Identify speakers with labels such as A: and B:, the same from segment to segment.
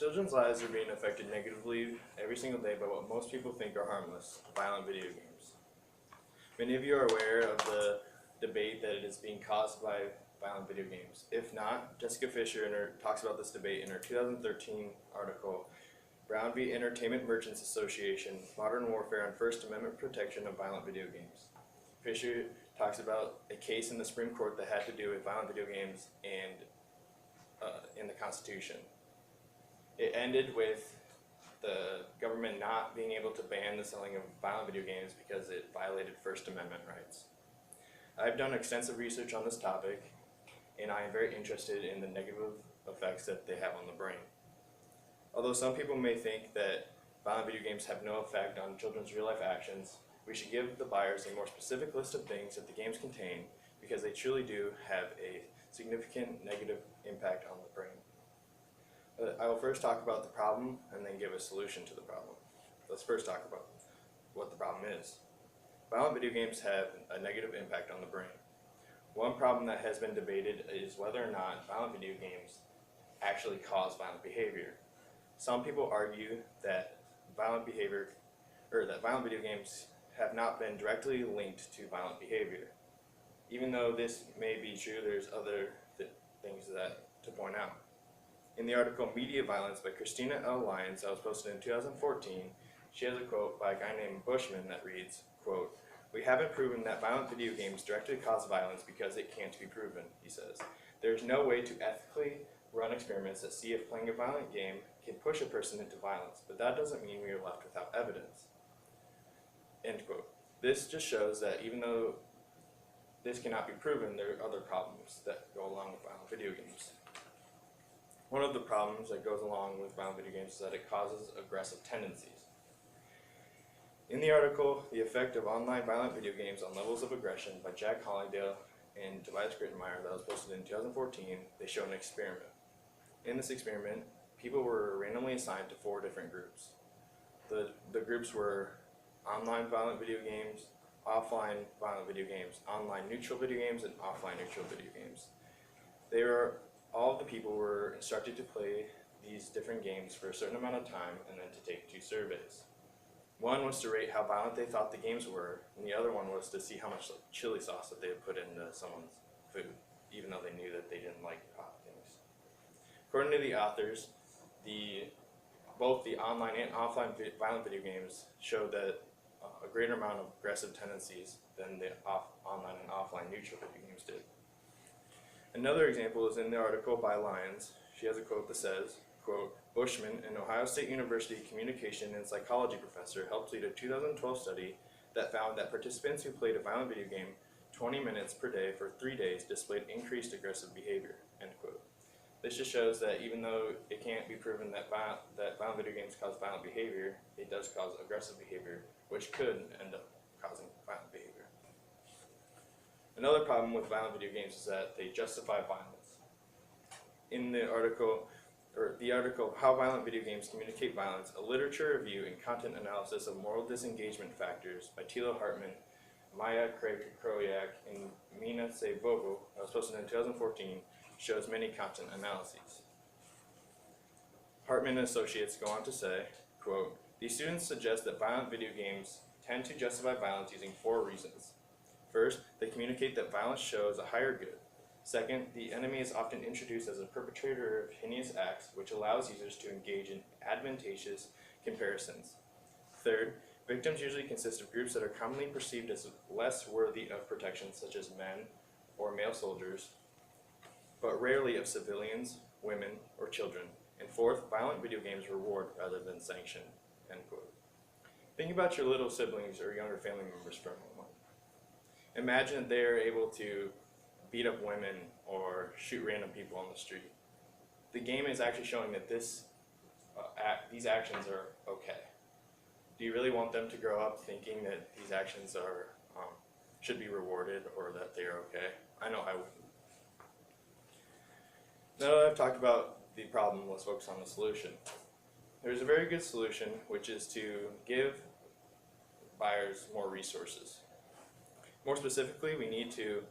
A: Children's lives are being affected negatively every single day by what most people think are harmless, violent video games. Many of you are aware of the debate that it is being caused by violent video games. If not, Jessica Fisher talks about this debate in her 2013 article, Brown v. Entertainment Merchants Association, Modern Warfare on First Amendment Protection of Violent Video Games. Fisher talks about a case in the Supreme Court that had to do with violent video games and in the Constitution. It ended with the government not being able to ban the selling of violent video games because it violated First Amendment rights. I've done extensive research on this topic, and I am very interested in the negative effects that they have on the brain. Although some people may think that violent video games have no effect on children's real-life actions, we should give the buyers a more specific list of things that the games contain because they truly do have a significant negative impact on the brain. I will first talk about the problem and then give a solution to the problem. Let's first talk about what the problem is. Violent video games have a negative impact on the brain. One problem that has been debated is whether or not violent video games actually cause violent behavior. Some people argue that violent video games have not been directly linked to violent behavior. Even though this may be true, there's other things to point out. In the article Media Violence by Christina L. Lyons that was posted in 2014, she has a quote by a guy named Bushman that reads, quote, "We haven't proven that violent video games directly cause violence because it can't be proven," he says. "There is no way to ethically run experiments that see if playing a violent game can push a person into violence, but that doesn't mean we are left without evidence." End quote. This just shows that even though this cannot be proven, there are other problems that go along with violent video games. One of the problems that goes along with violent video games is that it causes aggressive tendencies. In the article, The Effect of Online Violent Video Games on Levels of Aggression by Jack Hollydale and Tobias Grittenmeyer that was posted in 2014, they show an experiment. In this experiment, people were randomly assigned to 4 different groups. The groups were online violent video games, offline violent video games, online neutral video games, and offline neutral video games. All of the people were instructed to play these different games for a certain amount of time and then to take 2 surveys. One was to rate how violent they thought the games were, and the other one was to see how much chili sauce that they would put into someone's food, even though they knew that they didn't like hot things. According to the authors, both the online and offline violent video games showed that a greater amount of aggressive tendencies than the online and offline neutral video games did. Another example is in the article by Lyons. She has a quote that says, quote, "Bushman, an Ohio State University communication and psychology professor, helped lead a 2012 study that found that participants who played a violent video game 20 minutes per day for 3 days displayed increased aggressive behavior," end quote. This just shows that even though it can't be proven that violent video games cause violent behavior, it does cause aggressive behavior, which could end up causing violent behavior. Another problem with violent video games is that they justify violence. In the article How Violent Video Games Communicate Violence, a literature review and content analysis of moral disengagement factors by Tilo Hartman, Maya Kroyak, and Mina Sebogo, that was posted in 2014, shows many content analyses. Hartman and Associates go on to say, quote, "These students suggest that violent video games tend to justify violence using 4 reasons. First, they communicate that violence shows a higher good. Second, the enemy is often introduced as a perpetrator of heinous acts, which allows users to engage in advantageous comparisons. Third, victims usually consist of groups that are commonly perceived as less worthy of protection, such as men or male soldiers, but rarely of civilians, women, or children. And fourth, violent video games reward rather than sanction," end quote. Think about your little siblings or younger family members for a moment. Imagine they're able to beat up women or shoot random people on the street. The game is actually showing that these actions are okay. Do you really want them to grow up thinking that these actions should be rewarded or that they are okay? I know I wouldn't. Now that I've talked about the problem, let's focus on the solution. There's a very good solution, which is to give buyers more resources. More specifically, we need to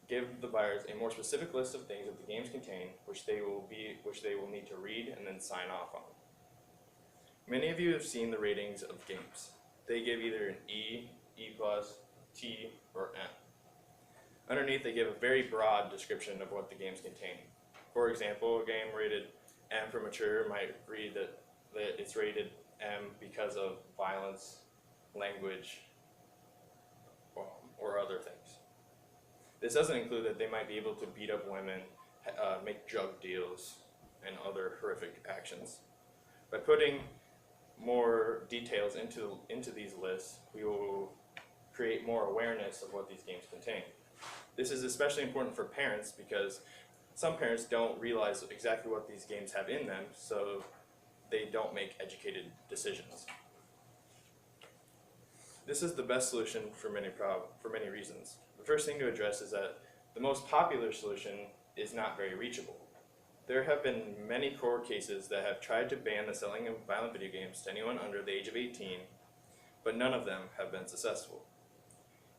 A: give the buyers a more specific list of things that the games contain, which they will need to read and then sign off on. Many of you have seen the ratings of games. They give either an E, E+, T, or M. Underneath, they give a very broad description of what the games contain. For example, a game rated M for mature might read that it's rated M because of violence, language, or other things. This doesn't include that they might be able to beat up women, make drug deals, and other horrific actions. By putting more details into these lists, we will create more awareness of what these games contain. This is especially important for parents because some parents don't realize exactly what these games have in them, so they don't make educated decisions. This is the best solution for many reasons. The first thing to address is that the most popular solution is not very reachable. There have been many court cases that have tried to ban the selling of violent video games to anyone under the age of 18, but none of them have been successful.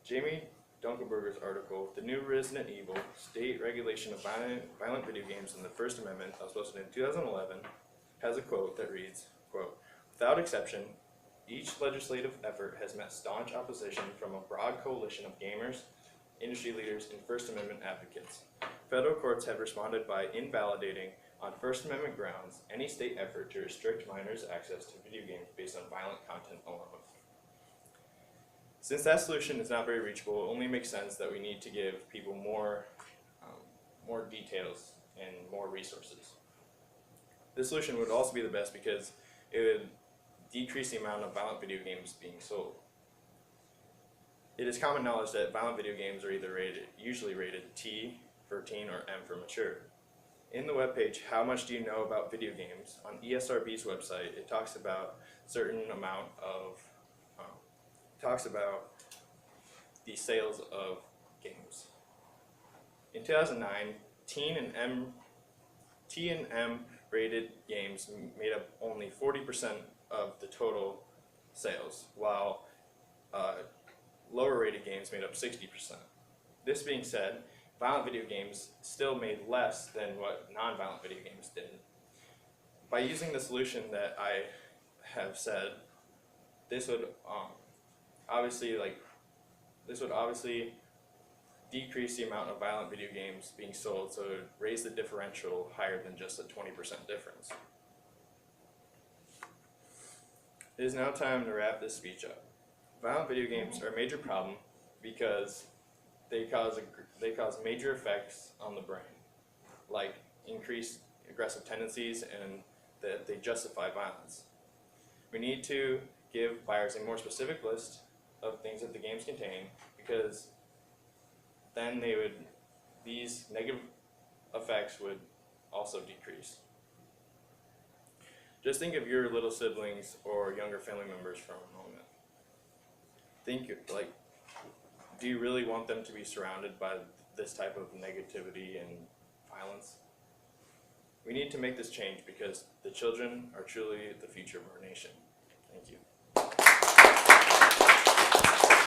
A: Jamie Dunkelberger's article, The New Resident Evil, State Regulation of Violent Video Games in the First Amendment, that was posted in 2011, has a quote that reads, quote, "Without exception, each legislative effort has met staunch opposition from a broad coalition of gamers, industry leaders, and First Amendment advocates. Federal courts have responded by invalidating, on First Amendment grounds, any state effort to restrict minors' access to video games based on violent content alone." Since that solution is not very reachable, it only makes sense that we need to give people more details and more resources. This solution would also be the best because it would decrease the amount of violent video games being sold. It is common knowledge that violent video games are usually rated T for teen or M for mature. In the webpage, How Much Do You Know About Video Games, on ESRB's website, it talks about the sales of games. In 2009, T and M rated games made up only 40% of the total sales, while lower rated games made up 60%. This being said, violent video games still made less than what non-violent video games did. By using the solution that I have said, this would obviously decrease the amount of violent video games being sold, so it would raise the differential higher than just a 20% difference. It is now time to wrap this speech up. Violent video games are a major problem because they cause major effects on the brain, like increased aggressive tendencies and that they justify violence. We need to give buyers a more specific list of things that the games contain, because then these negative effects would also decrease. Just think of your little siblings or younger family members for a moment. Do you really want them to be surrounded by this type of negativity and violence? We need to make this change because the children are truly the future of our nation. Thank you.